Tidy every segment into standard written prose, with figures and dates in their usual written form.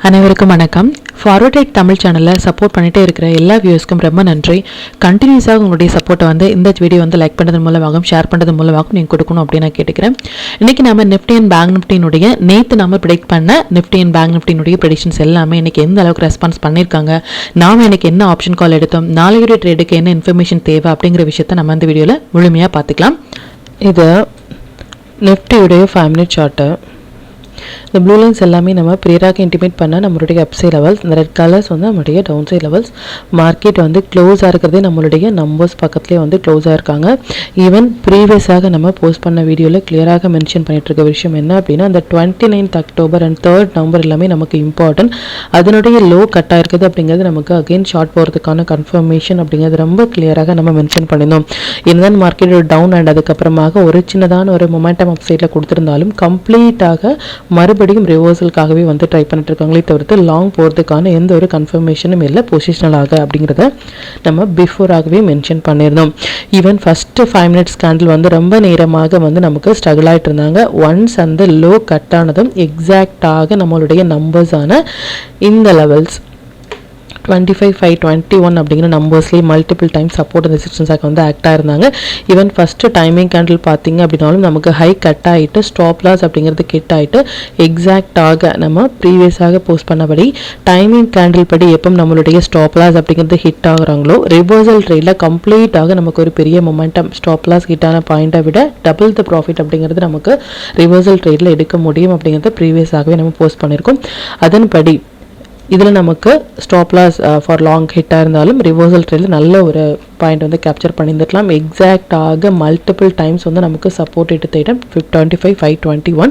அனைவருக்கும் வணக்கம். ஃபார்வர்ட் தமிழ் சேனலில் சப்போர்ட் பண்ணிகிட்டே இருக்கிற எல்லா வியூஸ்க்கும் ரொம்ப நன்றி. கண்டினியூஸாக உங்களுடைய சப்போர்ட்டை இந்த வீடியோ லைக் பண்ணுறது மூலமாகவும் ஷேர் பண்ணுறது மூலமாகவும் நீங்கள் கொடுக்கணும் அப்படின்னு நான் கேட்டுக்கிறேன். இன்றைக்கி நம்ம நிஃப்டி அண்ட் பேங்க் நிஃப்டினுடைய நேற்று நம்ம ப்ரெடிக்ட் பண்ண நிஃப்டி அண்ட் பேங்க் நிஃப்டினுடைய ப்ரெடிக்ஷன்ஸ் எல்லாமே இன்றைக்கி எந்த அளவுக்கு ரெஸ்பான்ஸ் பண்ணியிருக்காங்க, நாம் இன்றைக்கி என்ன ஆப்ஷன் கால் எடுத்தோம், நாளையுடைய ட்ரேடுக்கு என்ன இன்ஃபர்மேஷன் தேவை அப்படிங்கிற விஷயத்தை நம்ம இந்த வீடியோவில் முழுமையாக பார்த்துக்கலாம். இது நிஃப்டியுடைய 5 மினிட் சார்ட்டு. இந்த ப்ளூ லைன்ஸ் எல்லாமே நம்ம ப்ரீராக இன்டிமேட் பண்ணால் நம்மளுடைய அப்சைட் லெவல்ஸ், இந்த ரெட் கலர்ஸ் நம்மளுடைய டவுன் சைட் லெவல்ஸ். மார்க்கெட் க்ளோஸாக இருக்கிறதே நம்மளுடைய நம்பர்ஸ் பக்கத்துலேயே க்ளோஸாக இருக்காங்க. ஈவன் ப்ரீவியஸாக நம்ம போஸ்ட் பண்ண வீடியோவில் கிளியராக மென்ஷன் பண்ணிட்டு இருக்க விஷயம் என்ன அப்படின்னா, அந்த 29th October and 3rd November எல்லாமே நமக்கு இம்பார்ட்டன்ட். அதனுடைய லோ கட்டாக இருக்குது அப்படிங்கிறது நமக்கு அகெயின் ஷார்ட் போகிறதுக்கான கன்ஃபர்மேஷன் அப்படிங்கிறது ரொம்ப கிளியராக நம்ம மென்ஷன் பண்ணியிருந்தோம். இதுதான் மார்க்கெட் டவுன் அண்ட் அதுக்கப்புறமாக ஒரு சின்னதான ஒரு மொமெண்டம் அப்சைடில் கொடுத்துருந்தாலும் கம்ப்ளீட்டாக மறுபடியும் ரிவர்சலுக்காகவே ட்ரை பண்ணிட்டு இருக்காங்களே தவிர்த்து லாங் போகிறதுக்கான எந்த ஒரு கன்ஃபர்மேஷனும் இல்லை பொசிஷனலாக அப்படிங்கிறத நம்ம பிஃபோராகவே மென்ஷன் பண்ணியிருந்தோம். ஈவன் ஃபஸ்ட்டு 5 மினிட்ஸ் கேண்டில் ரொம்ப நேரமாக நமக்கு ஸ்ட்ரகிள் ஆகிட்டு இருந்தாங்க. ஒன்ஸ் அந்த லோ கட் ஆனதும் எக்ஸாக்டாக நம்மளுடைய நம்பர்ஸான இந்த லெவல்ஸ் 25,521 அப்படிங்கிற நம்பர்ஸ்லேயே மல்டிபிள் டைம் சப்போர்ட் ரெசிஸ்டன்ஸாக ஆக்டாக இருந்தாங்க. ஈவன் ஃபஸ்ட்டு டைமிங் கேண்டில் பார்த்தீங்க அப்படின்னாலும் நமக்கு ஹை கட் ஆகிட்டு ஸ்டாப் லாஸ் அப்படிங்கிறது கிட் ஆகிட்டு எக்ஸாக்டாக நம்ம ப்ரீவியஸாக போஸ்ட் பண்ணபடி டைமிங் கேண்டில் படி எப்போ நம்மளுடைய ஸ்டாப் லாஸ் அப்படிங்கிறது ஹிட் ஆகுறாங்களோ ரிவர்சல் ட்ரேடில் கம்ப்ளீட்டாக நமக்கு ஒரு பெரிய மொமெண்டம் ஸ்டாப் லாஸ் ஹிட்டான பாயிண்ட்டை விட டபுள் த ப்ராஃபிட் அப்படிங்கிறது நமக்கு ரிவர்சல் ட்ரேடில் எடுக்க முடியும் அப்படிங்கிறத ப்ரீவியஸாகவே நம்ம போஸ்ட் பண்ணியிருக்கோம். அதன்படி இதில் நமக்கு ஸ்டாப் லாஸ் ஃபார் லாங் ஹிட்டாக இருந்தாலும் ரிவர்சல் ட்ரேடில் நல்ல ஒரு பாயிண்ட் கேப்சர் பண்ணியிருந்துக்கலாம். எக்ஸாக்டாக மல்டிபிள் டைம்ஸ் நமக்கு சப்போர்ட் எடுத்த இடம் 25,521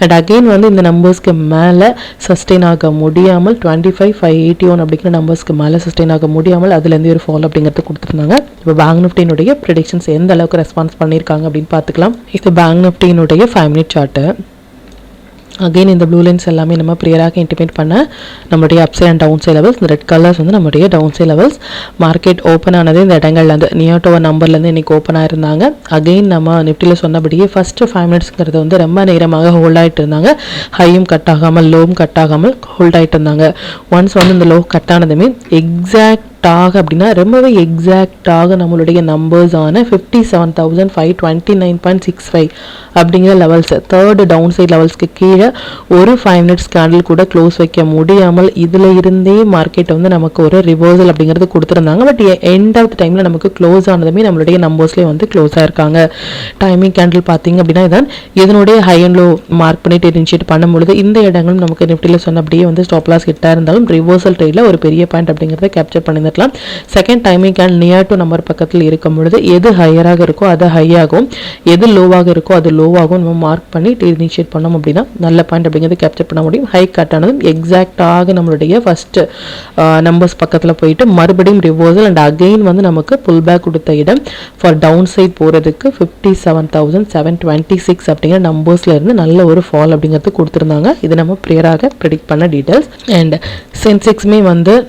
அண்ட் அகெயின் இந்த நம்பர்ஸ்க்கு மேலே சஸ்டெயின் ஆக முடியாமல் 25,581 அப்படிங்கிற நம்பர்ஸ்க்கு மேலே சஸ்டெயின் ஆக முடியாமல் அதுலேருந்து ஒரு ஃபால் அப்படிங்கிறது கொடுத்துருந்தாங்க. இப்போ பேங்க் நிஃப்டியினுடைய ப்ரெடிக்ஷன்ஸ் எந்த அளவுக்கு ரெஸ்பான்ஸ் பண்ணியிருக்காங்க அப்படின்னு பார்த்துக்கலாம். இது பேங்க் நிஃப்டியினுடைய 5 மினிட் சார்ட்டு. அகெயின் இந்த ப்ளூ லைன்ஸ் எல்லாமே நம்ம ப்ரியராக இன்டிமேட் பண்ண நம்மளுடைய upside and down side levels. இந்த ரெட் கலர்ஸ் நம்மளுடைய down side levels. Market open ஆனது இந்த இடங்கள்லேருந்து நியர் டு நம்பர்லேருந்து இன்றைக்கி ஓப்பன் ஆயிருந்தாங்க. அகெயின் நம்ம நிஃப்டியில் சொன்னபடியே ஃபஸ்ட்டு 5 மினிட்ஸ்ங்கிறது ரொம்ப நேரமாக ஹோல்ட் ஆகிட்டு இருந்தாங்க. ஹையும் கட் ஆகாமல் லோவும் கட் ஆகாமல் ஹோல்ட் ஆகிட்டு இருந்தாங்க. ஒன்ஸ் இந்த லோ கட் ஆனதுமே எக்ஸாக்டாக அப்படின்னா ரொம்பவே எக்ஸாக்டாக நம்மளுடைய நம்பர்ஸான 57,529.65 அப்படிங்கிற லெவல்ஸ் தேர்டு டவுன் சைட் லெவல்ஸ்க்கு கீழே ஒரு 5 மினிட்ஸ் கேண்டில் கூட க்ளோஸ் வைக்க முடியாமல் இதில் இருந்தே மார்க்கெட் நமக்கு ஒரு ரிவர்சல் அப்படிங்கிறது கொடுத்துருந்தாங்க. பட் எண்ட் ஆஃப் த டைமில் நமக்கு க்ளோஸ் ஆனதுமே நம்மளுடைய நம்பர்ஸ்லேயே க்ளோஸ் ஆயிருக்காங்க. டைமிங் கேண்டில் பார்த்தீங்க அப்படின்னா இதான் இதனுடைய ஹை அண்ட் லோ மார்க் பண்ணிட்டு இனிஷியேட் பண்ணும்பொழுது இந்த இடங்களும் நமக்கு நிஃப்டியில் சொன்னபடியே ஸ்டாப் லாஸ் கிட்டாக இருந்தாலும் ரிவர்சல் ட்ரேடில் ஒரு பெரிய பாயிண்ட் அப்படிங்கிறத கேப்சர் பண்ணியிருக்கலாம். Second timing candle near to number பக்கத்தில் இருக்கும் பொழுது எது ஹையராக இருக்கோ அது ஹையாகும், எது லோவாக இருக்கோ அது லோவாகும் நம்ம மார்க் பண்ணி இனிஷியேட் பண்ணோம் அப்படின்னா நல்ல பாயிண்ட் அப்படிங்கிறது கேப்சர் பண்ண முடியும். ஹை கட் ஆனதும் எக்ஸாக்டாக நம்மளுடைய ஃபர்ஸ்ட் நம்பர்ஸ் பக்கத்தில் போயிட்டு மறுபடியும் ரிவர்சல் அண்ட் அகெயின் நமக்கு புல் பேக் கொடுத்த இடம் ஃபார் டவுன் சைட் போகிறதுக்கு 57,726 அப்படிங்கிற நம்பர்ஸ்ல இருந்து நல்ல ஒரு ஃபால் அப்படிங்கிறது கொடுத்துருந்தாங்க. இது நம்ம ப்ரியராக ப்ரெடிக்ட் பண்ண டீட்டெயில்ஸ். அண்ட் சென்செக்ஸுமே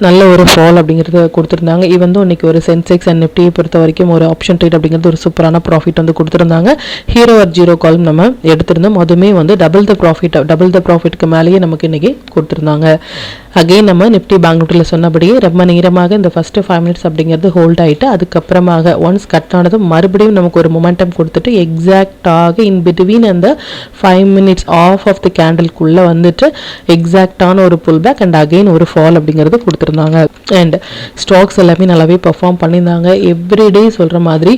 நல்ல ஒரு ஃபால் அப்படிங்கிறது கொடுத்துருந்தாங்க. இன்னைக்கு ஒரு சென்செக்ஸ் அண்ட் நிஃப்டியை பொறுத்த வரைக்கும் ஒரு ஆப்ஷன் ட்ரேட் அப்படிங்கிறது ஒரு சூப்பரான ப்ராஃபிட் கொடுத்துருந்தாங்க. ஹீரோ ஆர் ஜீரோ காலம் நம்ம எடுத்திருந்தோம். அதுவுமே டபுள் த ப்ராஃபிட்க்கு மேலேயே நமக்கு இன்னைக்கு கொடுத்துருந்தாங்க. அகெயின் நம்ம நிஃப்டி பேங்க் நிஃப்டியில் சொன்னபடியே ரொம்ப நேரமாக இந்த ஃபர்ஸ்ட் 5 மினிட்ஸ் அப்படிங்கிறது ஹோல்ட் ஆகிட்டு அதுக்கப்புறமாக ஒன்ஸ் கட் ஆனதும் மறுபடியும் நமக்கு ஒரு மொமெண்டம் கொடுத்துட்டு எக்ஸாக்டாக இன் பிட்வீன் அந்த 5 மினிட்ஸ் ஆஃப் த கேண்டில்குள்ளே எக்ஸாக்டான ஒரு புல் பேக் அண்ட் அகெயின் ஒரு ஃபால் அப்படிங்கிறது கொடுத்துருந்தாங்க. அண்ட் ஸ்டாக்ஸ் எல்லாமே நல்லாவே பெர்ஃபார்ம் பண்ணியிருந்தாங்க. எவ்ரிடே சொல்கிற மாதிரி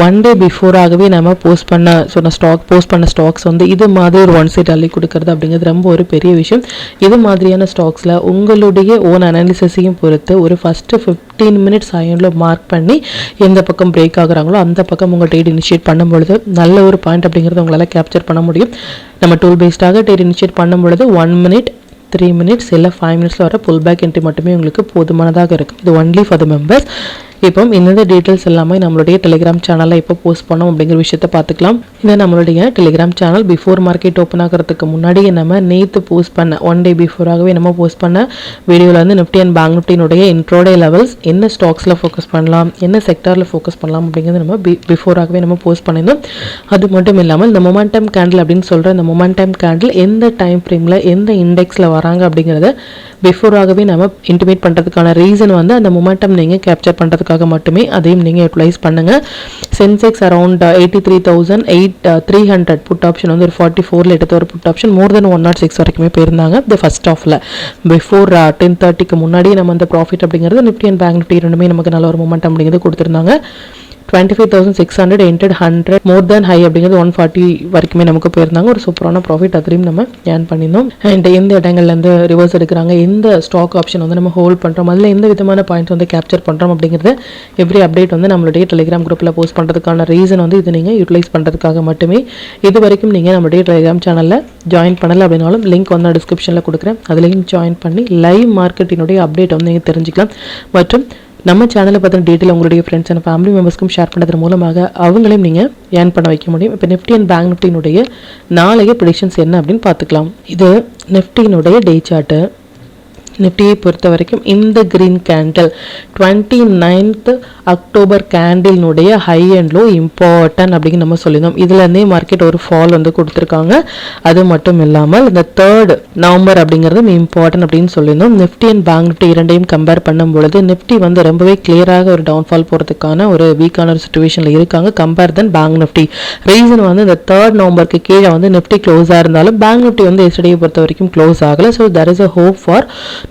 1 டே பிஃபோராகவே நம்ம போஸ்ட் பண்ண ஸ்டாக்ஸ் இது மாதிரி ஒரு ஒன் சைட் அள்ளி கொடுக்கறது அப்படிங்கிறது ரொம்ப ஒரு பெரிய விஷயம். இது மாதிரியான ஸ்டாக்ஸில் உங்களுடைய ஓன் அனாலிசிஸையும் பொறுத்து ஒரு ஃபஸ்ட்டு 15 மினிட்ஸ் ஆயில மார்க் பண்ணி எந்த பக்கம் பிரேக் ஆகுறாங்களோ அந்த பக்கம் உங்கள் ட்ரேட் இனிஷியேட் பண்ணும்பொழுது நல்ல ஒரு பாயிண்ட் அப்படிங்கிறது உங்களால் கேப்சர் பண்ண முடியும். நம்ம டூல் பேஸ்டாக ட்ரேட் இனிஷியேட் பண்ணும்பொழுது 1 மினிட் 3 மினிட்ஸ் இல்லை 5 மினிட்ஸில் வர புல் பேக் என்ட்ரி மட்டுமே உங்களுக்கு போதுமானதாக இருக்கும். இது ஒன்லி ஃபார் த மெம்பர்ஸ். இப்போ இந்த டீட்டெயில்ஸ் எல்லாமே நம்மளுடைய டெலிகிராம் சேனலில் இப்போ போஸ்ட் பண்ணோம் அப்படிங்கிற விஷயத்தை பார்த்துக்கலாம். இதை நம்மளுடைய Telegram channel before market open ஆகிறதுக்கு முன்னாடியே நம்ம நேற்று போஸ்ட் பண்ண 1 day பிஃபோராகவே நம்ம போஸ்ட் பண்ண வீடியோவில் வந்து நிஃப்டி அண்ட் பேங்க் நிஃப்டினுடைய இன்ட்ரோடே லெவல்ஸ் என்ன ஸ்டாக்ஸில் ஃபோக்கஸ் பண்ணலாம், என்ன செக்டாரில் ஃபோக்கஸ் பண்ணலாம் அப்படிங்கிறது நம்ம பிஃபோராகவே நம்ம போஸ்ட் பண்ணியிருந்தோம். அது மட்டும் இல்லாமல் இந்த மொமெண்டம் கேண்டில் அப்படின்னு சொல்கிற இந்த மொமெண்டம் கேண்டில் எந்த டைம் ஃப்ரேமில் எந்த இண்டெக்ஸில் வராங்க அப்படிங்கிறத பிஃபோராகவே நம்ம இன்டிமேட் பண்ணுறதுக்கான ரீசன் வந்து அந்த மொமெண்டம் நீங்கள் கேப்சர் பண்ணுறதுக்காக மட்டுமே அதையும் நீங்கள் யூட்டிலைஸ் பண்ணுங்கள். சென்செக்ஸ் அரௌண்ட் 83,300 புட் ஆப்ஷன் வந்து ஒரு 44 எடுத்த ஒரு புட் ஆப்ஷன் மோர் தென் 106 வரைக்குமே போயிருந்தாங்க இந்த ஃபர்ஸ்ட் ஆஃபில். பிஃபோர் 10:30க்கு முன்னாடியே நம்ம அந்த ப்ராஃபிட் அப்படிங்கிறது நிஃப்டி அண்ட் பேங்க் நிஃப்டி ரெண்டுமே நமக்கு நல்ல ஒரு மொமெண்டம் அப்படிங்கிறது கொடுத்துருந்தாங்க. 25,600 entered 100 மோர் தேன் ஹை அப்படிங்கிறது 140 வரைக்குமே நமக்கு போயிருந்தாங்க. ஒரு சூப்பரான ப்ராஃபிட் அதையும் நம்ம ஏர்ன் பண்ணியிருந்தோம். அண்ட் எந்த இடங்கள்லேருந்து ரிவர்ஸ் எடுக்கிறாங்க, எந்த ஸ்டாக் ஆப்ஷன் வந்து நம்ம ஹோல்ட் பண்ணுறோம், அதில் எந்த விதமான பாயிண்ட்ஸ் வந்து கேப்சர் பண்ணுறோம் அப்படிங்கிறது எவ்ரி அப்டேட் வந்து நம்மளுடைய டெலிகிராம் குரூப்பில் போஸ்ட் பண்ணுறதுக்கான ரீசன் வந்து இது நீங்கள் யூட்டிலைஸ் பண்ணுறதுக்காக மட்டுமே. இது வரைக்கும் நீங்கள் நம்மளுடைய டெலிகிராம் சேனலில் ஜாயின் பண்ணலை அப்படின்னாலும் லிங்க் வந்து டிஸ்கிரிப்ஷனில் கொடுக்குறேன், அதுலேயும் ஜாயின் பண்ணி லைவ் மார்க்கெட்டினுடைய அப்டேட் வந்து நீங்கள் தெரிஞ்சுக்கலாம். மற்றும் நம்ம சேனலை பற்றின டீட்டெயில் உங்களுடைய ஃப்ரெண்ட்ஸ் அண்ட் ஃபேமிலி மெம்பர்ஸ்க்கும் ஷேர் பண்ணுறது மூலமாக அவங்களையும் நீங்கள் ஏர்ன் பண்ண வைக்க முடியும். இப்போ நிஃப்டி அண்ட் பேங்க் நிஃப்டினுடைய நாளைய ப்ரெடிக்ஷன்ஸ் என்ன அப்படின்னு பார்த்துக்கலாம். இது நிஃப்டினுடைய டே சார்ட்டு. நிஃப்டியை பொறுத்த வரைக்கும் இந்த கிரீன் கேண்டில் 29th அக்டோபர் கேண்டில்னுடைய ஹை அண்ட் லோ இம்பார்ட்டன்ட் அப்படின்னு நம்ம சொல்லியிருந்தோம். இதுலேருந்தே மார்க்கெட் ஒரு ஃபால் வந்து கொடுத்துருக்காங்க. அது மட்டும் இல்லாமல் இந்த 3rd நவம்பர் அப்படிங்கிறது இம்பார்ட்டன்ட் அப்படின்னு சொல்லியிருந்தோம். நிஃப்டி அண்ட் பேங்க் நிஃப்டி இரண்டையும் கம்பேர் பண்ணும் பொழுது நிஃப்டி வந்து ரொம்பவே கிளியராக ஒரு டவுன்ஃபால் போகிறதுக்கான ஒரு வீக்கான ஒரு சுச்சுவேஷனில் இருக்காங்க கம்பேர் தென் பேங்க் நிஃப்டி. ரீசன் வந்து இந்த 3rd நவம்பருக்கு கீழே வந்து நிஃப்டி க்ளோஸாக இருந்தாலும் பேங்க் நிஃப்டி வந்து எஸ்டர்டே பொறுத்த வரைக்கும் க்ளோஸ் ஆகலை. So there is a hope for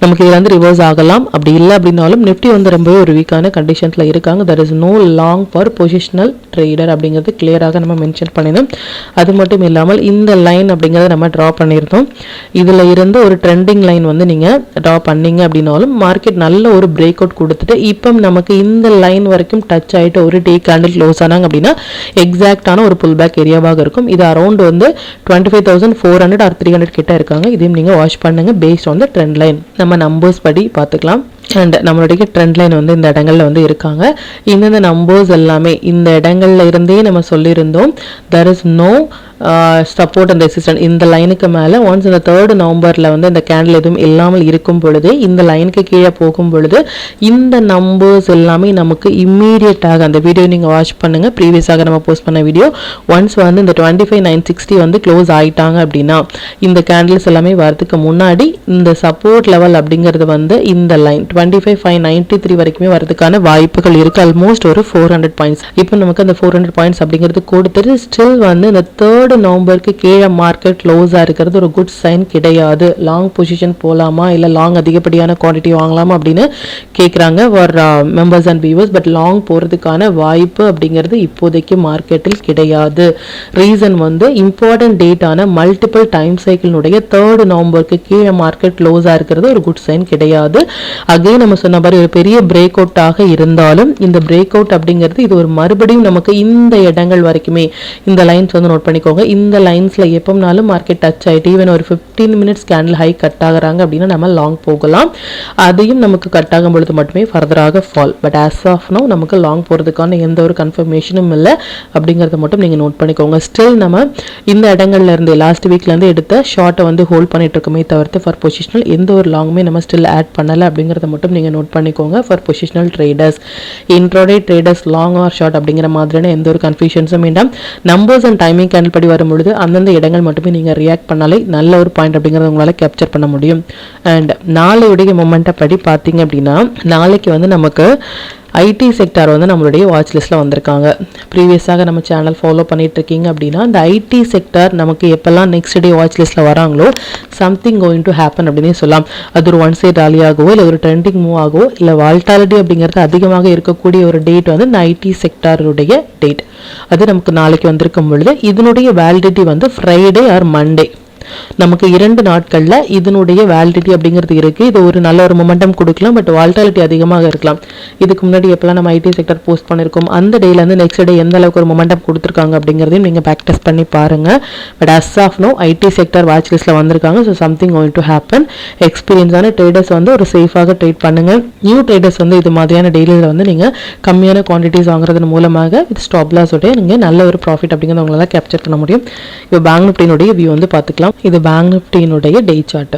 நமக்கு இதில் வந்து ரிவர்ஸ் ஆகலாம். அப்படி இல்லை அப்படின்னாலும் நிஃப்டி வந்து ரொம்பவே ஒரு வீக்கான கண்டிஷன்ஸில் இருக்காங்க. there is no long for positional trader அப்படிங்கிறது கிளியராக நம்ம மென்ஷன் பண்ணியிருந்தோம். அது மட்டும் இல்லாமல் இந்த லைன் அப்படிங்கிறத நம்ம ட்ரா பண்ணியிருந்தோம். இதில் இருந்து ஒரு ட்ரெண்டிங் லைன் வந்து நீங்கள் ட்ரா பண்ணீங்க அப்படின்னாலும் மார்க்கெட் நல்ல ஒரு பிரேக் அவுட் கொடுத்துட்டு இப்போ நமக்கு இந்த லைன் வரைக்கும் டச் ஆகிட்டு ஒரு டே கேண்டில் க்ளோஸ் ஆனாங்க அப்படின்னா எக்ஸாக்டான ஒரு புல் பேக் ஏரியாவாக இருக்கும். இது அரௌண்ட் வந்து 25,400 or 300 கிட்ட இருக்காங்க. இதையும் நீங்கள் வாட்ச் பண்ணுங்க based on the trend line. நம்ம நம்பர்ஸ் படி பார்த்துக்கலாம். அண்ட் நம்மளுடைய ட்ரெண்ட் லைன் வந்து இந்த இடங்கள்ல வந்து இருக்காங்க. இந்த நம்பர்ஸ் எல்லாமே இந்த இடங்கள்ல இருந்தே நம்ம சொல்லியிருந்தோம் there is no support and resistance இந்த லைனுக்கு மேலே ஒன்ஸ் இந்த 3rd நவம்பரில் வந்து இந்த கேண்டில் எதுவும் இல்லாமல் இருக்கும் பொழுது இந்த லைனுக்கு கீழே போகும் பொழுது இந்த நம்பர்ஸ் எல்லாமே நமக்கு இம்மீடியட்டாக அந்த வீடியோ நீங்கள் வாட்ச் பண்ணுங்கள். ப்ரீவியஸாக நம்ம போஸ்ட் பண்ண வீடியோ ஒன்ஸ் வந்து இந்த 25,960 வந்து க்ளோஸ் ஆகிட்டாங்க அப்படின்னா இந்த கேண்டில்ஸ் எல்லாமே வரதுக்கு முன்னாடி இந்த சப்போர்ட் லெவல் அப்படிங்கிறது வந்து இந்த லைன் 25,593 வரைக்குமே வரதுக்கான வாய்ப்புகள் இருக்குது. ஆல்மோஸ்ட் ஒரு 400 பாயிண்ட்ஸ். இப்போ நமக்கு அந்த 400 பாயிண்ட்ஸ் அப்படிங்கிறது கொடுத்துட்டு ஸ்டில் வந்து இந்த 3rd நவம்பருக்கு கீழே மார்க்கெட் க்ளோஸாக இருக்கிறது ஒரு குட் சைன் கிடையாது. லாங் பொசிஷன் போகலாமா இல்லை லாங் அதிகப்படியான குவான்டிட்டி வாங்கலாமா அப்படின்னு கேட்குறாங்க for members and viewers. But long போகிறதுக்கான வாய்ப்பு அப்படிங்கிறது இப்போதைக்கு மார்க்கெட்டில் கிடையாது. ரீசன் வந்து இம்பார்ட்டன்ட் டேட்டான மல்டிபிள் டைம் சைக்கிளினுடைய 3rd நவம்பருக்கு கீழே மார்க்கெட் க்ளோஸாக இருக்கிறது ஒரு குட் சைன் கிடையாது. அகைன் நம்ம சொன்ன மாதிரி ஒரு பெரிய பிரேக் அவுட்டாக இருந்தாலும் இந்த பிரேக் அவுட் அப்படிங்கிறது இது ஒரு மறுபடியும் நமக்கு இந்த இடங்கள் வரைக்குமே இந்த லைன்ஸ் வந்து நோட் பண்ணிக்கோங்க. இந்த லைன்ஸ்ல எப்போனாலும் மார்க்கெட் டச் ஆகிட்டு ஈவன் ஒரு 15 minutes கேண்டில் ஹை கட் ஆகுறாங்க அப்படின்னா நம்ம லாங் போகலாம். அதையும் நமக்கு கட் ஆகும் பொழுது மட்டுமே ஃபர்தராக fall. But as of now நமக்கு லாங் போகிறதுக்கான எந்த ஒரு கன்ஃபர்மேஷனும் இல்லை அப்படிங்கிறத மட்டும் நீங்கள் நோட் பண்ணிக்கோங்க. ஸ்டில் நம்ம இந்த இடங்கள்ல இருந்து லாஸ்ட் வீக்லேருந்து எடுத்த ஷார்ட்டை வந்து ஹோல்ட் பண்ணிட்டு இருக்கோமே தவிர்த்து ஃபார் பொசிஷனல் எந்த ஒரு லாங்குமே நம்ம ஸ்டில் ஆட் பண்ணலை அப்படிங்கிறத மட்டும் நீங்கள் நோட் பண்ணிக்கோங்க. For positional traders intraday traders long or short அப்படிங்கிற மாதிரியான எந்த ஒரு கன்ஃபியூஷன்ஸும் வேண்டாம். நம்பர்ஸ் அண்ட் டைமிங் கேண்டில் படி வரும்பொழுது அந்தந்த இடங்கள் மட்டுமே நீங்கள் ரியாக்ட் பண்ணாலே நல்ல ஒரு பாயிண்ட் அப்படிங்கிறத உங்களால் கேப்சர் பண்ண முடியும். அண்ட் நாளையுடைய மொமெண்ட்டை படி பார்த்தீங்க அப்படின்னா நாளைக்கு வந்து நமக்கு ஐடி செக்டார் வந்து நம்மளுடைய வாட்ச் லிஸ்ட்டில் வந்திருக்காங்க. ப்ரீவியஸாக நம்ம சேனல் ஃபாலோ பண்ணிட்டு இருக்கீங்க அப்படின்னா இந்த ஐடி செக்டார் நமக்கு எப்போல்லாம் நெக்ஸ்ட் டே வாட்ச் லிஸ்ட்டில் வராங்களோ சம்திங் கோயிங் டு ஹேப்பன் அப்படின்னே சொல்லலாம். அது ஒரு 1 சைட் ராலியாகவோ இல்லை ஒரு ட்ரெண்டிங் மூவ் ஆகவோ இல்லை வால்டாலிட்டி அப்படிங்கிறது அதிகமாக இருக்கக்கூடிய ஒரு டேட் வந்து இந்த ஐடி செக்டாருடைய டேட். அது நமக்கு நாளைக்கு வந்திருக்கும் பொழுது இதனுடைய வேலிடிட்டி வந்து ஃப்ரைடே ஆர் மண்டே நமக்கு 2 நாட்களில் இதனுடைய வேலிடிட்டி அப்படிங்கிறது இருக்குது. இது ஒரு நல்ல ஒரு மொமெண்டம் கொடுக்கலாம், பட் வால்டாலிட்டி அதிகமாக இருக்கலாம். இதுக்கு முன்னாடி எப்போல்லாம் நம்ம ஐடி செக்டர் போஸ்ட் பண்ணியிருக்கோம் அந்த டேலேருந்து நெக்ஸ்ட் டே எந்த அளவுக்கு ஒரு மொமெண்டம் கொடுத்துருக்காங்க அப்படிங்கிறதையும் நீங்கள் பேக் டெஸ்ட் பண்ணி பாருங்கள். But as of now IT sector watch லிஸ்ட்டில் வந்திருக்காங்க. So something going to happen. எக்ஸ்பீரியன்ஸான ட்ரேடர்ஸ் வந்து ஒரு சேஃபாக ட்ரேட் பண்ணுங்கள். நியூ ட்ரேடர்ஸ் வந்து இது மாதிரியான டெய்லியில் வந்து நீங்கள் கம்மியான குவான்டிட்டிஸ் வாங்குறது மூலமாக வித் ஸ்டாப் லாஸோட நீங்கள் நல்ல ஒரு ப்ராஃபிட் அப்படிங்கிறத உங்களால் கேப்சர் பண்ண முடியும். இப்போ பேங்க் நிஃப்டியினுடைய வியூ வந்து பார்த்துக்கலாம். இது பேங்க் நிஃப்டியினுடைய டே சார்ட்.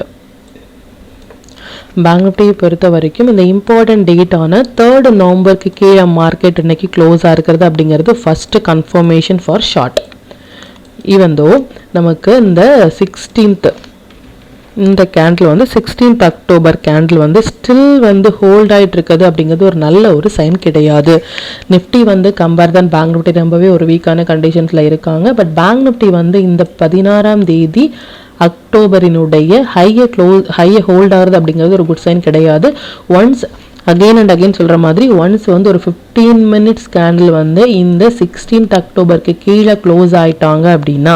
பேங்க் நிஃப்டியை பொறுத்த வரைக்கும் இந்த இம்பார்ட்டன்ட் டேட்டான 3 நவம்பருக்கு கீழே மார்க்கெட் இன்னைக்கு க்ளோஸாக இருக்கிறது அப்படிங்கிறது first confirmation for short. Even though நமக்கு இந்த 16th இந்த கேண்டில் வந்து 16th அக்டோபர் கேண்டில் வந்து ஸ்டில் வந்து ஹோல்ட் ஆகிட்டு இருக்குது அப்படிங்கிறது ஒரு நல்ல ஒரு சைன் கிடையாது. நிஃப்டி வந்து கம்பேர் தான் பேங்க் நிஃப்டி ரொம்பவே ஒரு வீக்கான கண்டிஷன்ஸில் இருக்காங்க. பட் பேங்க் நிஃப்டி வந்து இந்த 16ஆம் தேதி அக்டோபரினுடைய ஹையை ஹோல்ட் ஆகுது அப்படிங்கிறது ஒரு குட் சைன் கிடையாது. ஒன்ஸ் அகெயின் அண்ட் அகெயின் சொல்கிற மாதிரி ஒன்ஸ் வந்து ஒரு 15 மினிட்ஸ் கேண்டில் வந்து இந்த 16th அக்டோபருக்கு கீழே க்ளோஸ் ஆகிட்டாங்க அப்படின்னா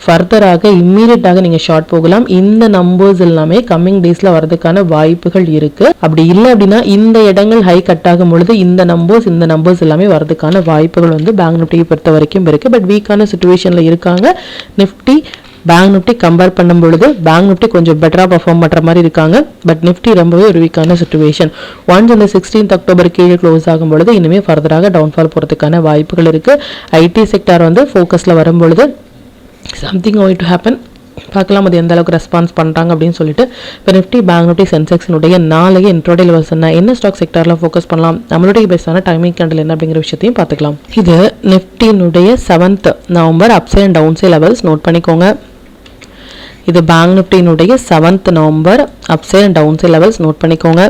ஃபர்தராக இம்மீடியட்டாக நீங்கள் ஷார்ட் போகலாம். இந்த நம்பர்ஸ் எல்லாமே கம்மிங் டேஸில் வரதுக்கான வாய்ப்புகள் இருக்குது. அப்படி இல்லை அப்படின்னா இந்த இடங்கள் ஹை கட் ஆகும் பொழுது இந்த நம்பர்ஸ் எல்லாமே வரதுக்கான வாய்ப்புகள் வந்து பேங்க் நிஃப்டியை பொறுத்த வரைக்கும் இருக்குது. பட் வீக்கான சுச்சுவேஷனில் இருக்காங்க. நிஃப்டி பேங்க் நிஃப்டி கம்பேர் பண்ணும் பொழுது பேங்க் நிஃப்டி கொஞ்சம் பெட்டராக பர்ஃபார்ம் பண்ணுற மாதிரி இருக்காங்க. பட் நிஃப்டி ரொம்பவே ஒரு வீக்கான சுச்சுவேஷன். ஒன்ஸ் இந்த 16th அக்டோபர் கீழே க்ளோஸ் ஆகும் பொழுது இனிமேல் ஃபர்தராக டவுன்ஃபால் போகிறதுக்கான வாய்ப்புகள் இருக்குது. ஐடி செக்டார் வந்து ஃபோக்கஸில் வரும்பொழுது சம்திங் கோயிங் டு ஹேப்பன். பார்க்கலாம் அது எந்த அளவுக்கு ரெஸ்பான்ஸ் பண்ணுறாங்க அப்படின்னு சொல்லிட்டு. இப்போ நிஃப்டி பேங்க் நிஃப்டி சென்செக்ஸினுடைய நாளைய இன்ட்ரோடே லெவல்ஸ் என்ன ஸ்டாக் செக்டாரில் ஃபோக்கஸ் பண்ணலாம், நம்மளுடைய பெஸ்டான டைமிங் கேண்டில் என்ன அப்படிங்கிற விஷயத்தையும் பார்த்துக்கலாம். இது நிஃப்டினுடைய 7th November upside and down side levels note பண்ணிக்கோங்க. இது பேங்க் நிஃப்டியினுடைய 7th November upside and down side levels note பண்ணிக்கோங்க.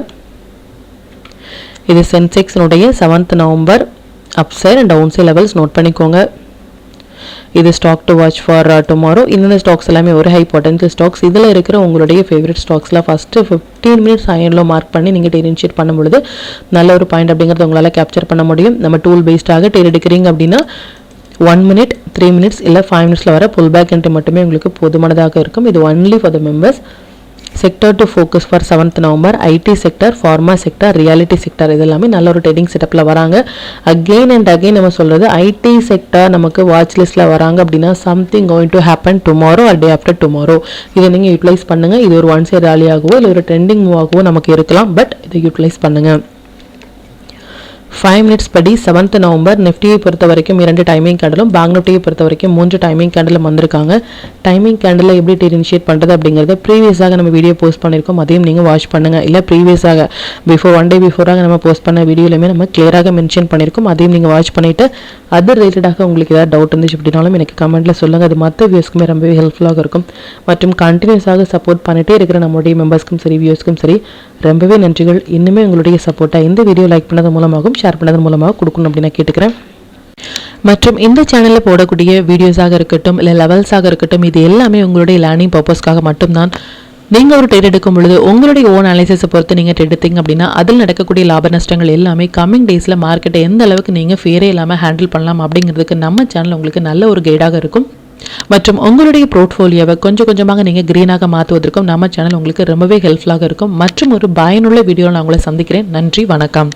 இது சென்செக்ஸினுடைய 7th November upside and down side levels note பண்ணிக்கோங்க. இது stock to watch for tomorrow. இந்த ஸ்டாக்ஸ் எல்லாமே ஒரு ஹை பொட்டன்ஷியல் ஸ்டாக்ஸ். இதில் இருக்கிற உங்களுடைய ஃபேவரட் ஸ்டாக்ஸில் ஃபஸ்ட்டு 15 மினிட்ஸ் அயனில் மார்க் பண்ணி நீங்கள் ட்ரேட் இனிஷியேட் பண்ணும்பொழுது நல்ல ஒரு பாயிண்ட் அப்படிங்கிறது உங்களால் கேப்சர் பண்ண முடியும். நம்ம டூல் பேஸ்டாக ட்ரேட் எடுக்கிறீங்க அப்படின்னா 1 minute 3 minutes இல்லை 5 minutesல வர புல் பேக் என்ட்ரி மட்டுமே உங்களுக்கு போதுமானதாக இருக்கும். இது only for the members. Sector to focus for 7th November IT sector, pharma sector, reality sector இது எல்லாமே நல்ல ஒரு ட்ரேடிங் செட்டப்பில் வராங்க. அகெயின் அண்ட் அகெயின் நம்ம சொல்கிறது ஐடி செக்டர் நமக்கு வாட்ச் லிஸ்ட்டில் வராங்க அப்படின்னா something going to happen tomorrow R day after tomorrow. இதை நீங்கள் யூட்டிலைஸ் பண்ணுங்கள். இது ஒரு ஒன் சைட் ராலியாகவோ இல்லை ஒரு ட்ரெண்டிங் மூவாகவோ நமக்கு இருக்கலாம். பட் இதை யூட்டிலைஸ் பண்ணுங்கள். 5 minutes படி 7th நவம்பர் நிஃப்டியை பொறுத்த வரைக்கும் 2 டைமிங் கேண்டலும் பேங்க் நிஃப்டியை பொறுத்த வரைக்கும் 3 டைமிங் கேண்டலும் வந்திருக்காங்க. டைமிங் கேண்டில் எப்படி ட்ரேட் இனிஷியேட் பண்ணுறது அப்படிங்கிறத ப்ரீவியஸாக நம்ம வீடியோ போஸ்ட் பண்ணியிருக்கோம். அதையும் நீங்கள் வாட்ச் பண்ணுங்கள். இல்லை ப்ரீவியஸாக ஒன் டே பிஃபோராக நம்ம போஸ்ட் பண்ண வீடியோலையுமே நம்ம கிளியராக மென்ஷன் பண்ணியிருக்கோம். அதையும் நீங்கள் வாட்ச் பண்ணிவிட்டு அது ரிலேட்டடாக உங்களுக்கு ஏதாவது டவுட் இருந்துச்சு அப்படின்னாலும் எனக்கு கமெண்ட்டில் சொல்லுங்கள். அது மற்ற வியூஸ்க்குமே ரொம்பவே ஹெல்ப்ஃபுல்லாக இருக்கும். மற்றும் கண்டினியூஸாக சப்போர்ட் பண்ணிகிட்டே இருக்கிற நம்மளுடைய மெம்பர்ஸ்க்கும் சரி வியூஸ்க்கும் சரி ரொம்பவே நன்றிகள். இன்னுமே உங்களுடைய சப்போர்ட்டை இந்த வீடியோ லைக் பண்ணது மூலமாகவும் ஷேர் பண்ணதன் மூலமாக கொடுக்கணும் அப்படின்னு நான் கேட்டுக்கிறேன். மற்றும் இந்த சேனலில் போடக்கூடிய வீடியோஸாக இருக்கட்டும் இல்லை லெவல்ஸாக இருக்கட்டும் இது எல்லாமே உங்களுடைய லேர்னிங் பர்பஸ்க்காக மட்டும்தான். நீங்கள் ஒரு ட்ரேட் எடுக்கும் பொழுது உங்களுடைய ஓன் அனாலிசிஸை பொறுத்து நீங்கள் ட்ரேட் எடுத்தீங்க அப்படின்னா அதில் நடக்கக்கூடிய லாப நஷ்டங்கள் எல்லாமே கம்மிங் டேஸில் மார்க்கெட்டை எந்த அளவுக்கு நீங்கள் ஃபேரே இல்லாமல் ஹேண்டில் பண்ணலாம் அப்படிங்கிறதுக்கு நம்ம சேனல் உங்களுக்கு நல்ல ஒரு கைடாக இருக்கும். மற்றும் உங்களுடைய போர்ட்ஃபோலியோவை கொஞ்சம் கொஞ்சமாக நீங்கள் க்ரீனாக மாற்றுவதற்கும் நம்ம சேனல் உங்களுக்கு ரொம்பவே ஹெல்ப்ஃபுல்லாக இருக்கும். மற்றும் ஒரு பயனுள்ள வீடியோவில் நான் உங்களை சந்திக்கிறேன். நன்றி, வணக்கம்.